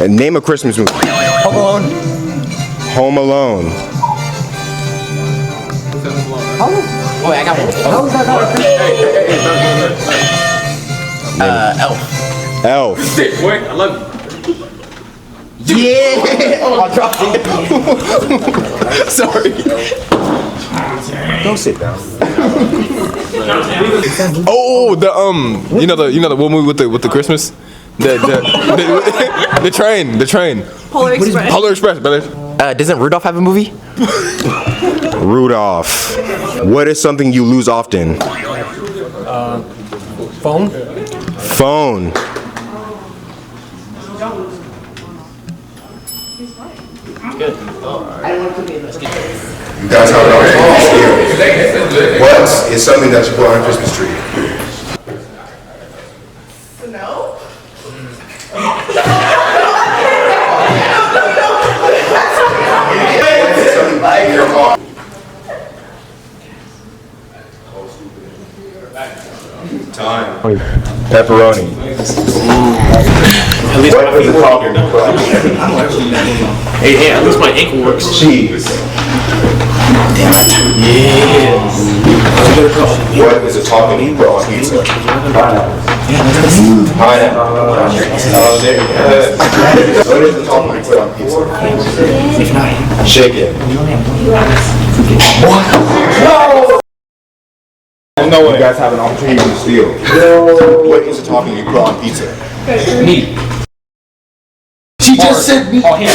Name a Christmas movie. Home Alone. Home Alone. Oh, wait, I got one. How is that not a Christmas? Elf. Elf. Sick, boy. I love you. Yeah! Oh, I dropped it. Sorry. Don't sit down. Oh, the you know the one movie with the Christmas, the train. Polar Express. Polar Express, brother. Doesn't Rudolph have a movie? Rudolph. What is something you lose often? Phone. Phone. You guys have an opportunity to steal. What is something that you put on a Christmas tree? No. Time. Pepperoni. At least What my is feet the work. topping you put on pizza? Hey, at least my ankle works. Cheese. What is a topping you put on pizza? Pineapple. Oh, there you go. What is the topping you put on pizza? Chicken. What? No! No way. You guys have an opportunity to steal. What is the topping you put on pizza? Meat. She just said me. Oh, ham.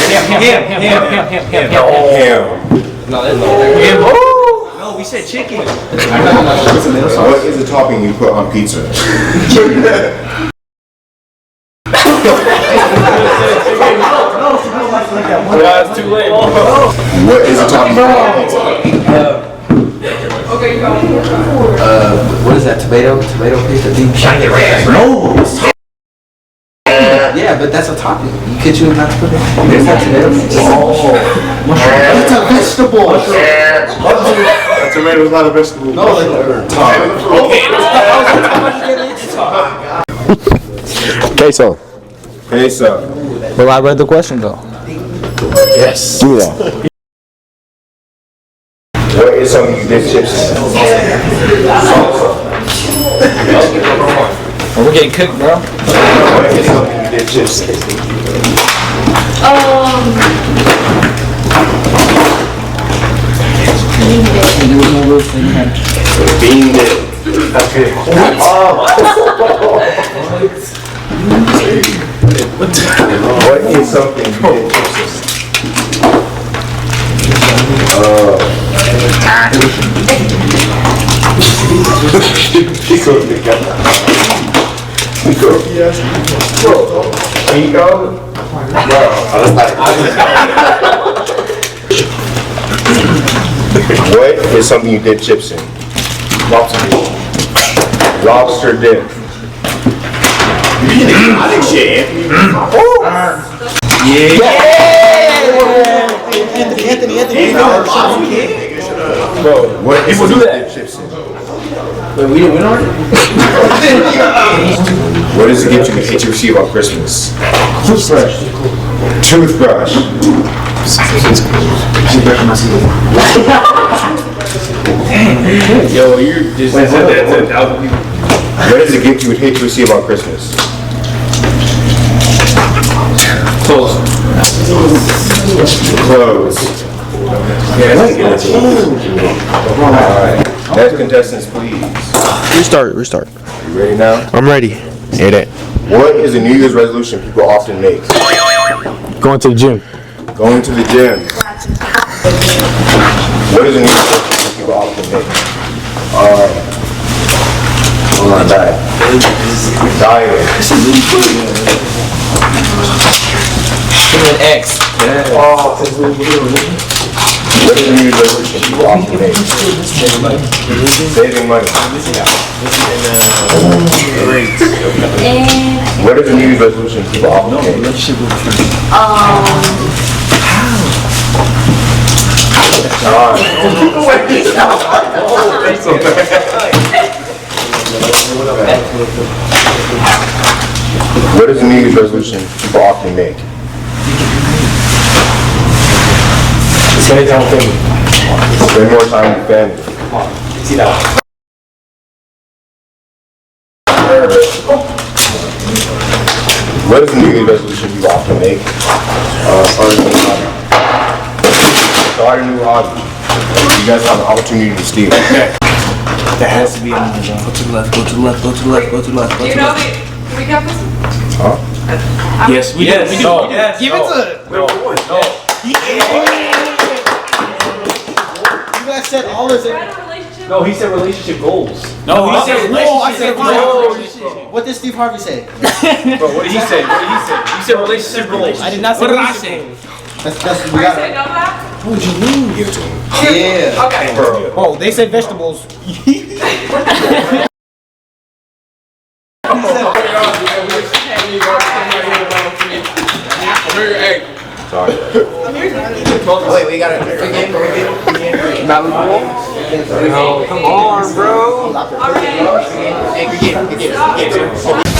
Ham. No, we said chicken. What is the topping you put on pizza? It's too late. What is the topping you put on pizza? What is that? Tomato paste? No. Yeah, but that's a topping. You could choose not to put it. There's that tomato paste. It's a vegetable. A tomato is not a vegetable. No, Queso. Queso. Well, I read the question though. Yes. Do that. What is something you dip chips in? We're getting cooked, bro. What is something you dip chips in? Bean dip. Okay. What is something you dip chips in? What is something you dip chips in? Lobster dip. Lobster dip. I think shit. Anthony. Bro, what people do that? Chips in? Wait, we didn't win already? What is the gift you hate to receive on Christmas? Toothbrush. Toothbrush. Yo, you're just said that to 1,000 people. What is the gift you would hate to receive on Christmas? Close. Clothes. Alright. Next contestants, please. Restart. You ready now? I'm ready. Hit it. What is a New Year's resolution people often make? Going to the gym. Going to the gym. What is a New Year's resolution people often make? Hold on, diet. An X. What is a New Year's resolution people often make? Saving money. What is a New Year's resolution people often make? What is a New Year's resolution people often make? Spend time with family. Spend more time with family. See that? What is the New Year's resolution you often make? Start a new hobby. Start a new hobby. You guys have an opportunity to steal. That has to be on the Go to the left, go to the left, go to the left, go to the left, go Do to you the know left. the recap this? Huh? Yes, we do. We do. No. Yes. Give it to. No. You guys said all this. We're in a relationship. No, he said relationship goals. No, he said I relationship. said What did Steve Harvey say? Bro, what did he say? What did he say? He said relationship goals. I did not say. What did I say? That's we Are you got. saying no to that? What would you mean? Give it to him. Yeah. Okay. Oh, they said vegetables. Sorry. Wait, we got it. Come on, bro. All right. Hey, good game.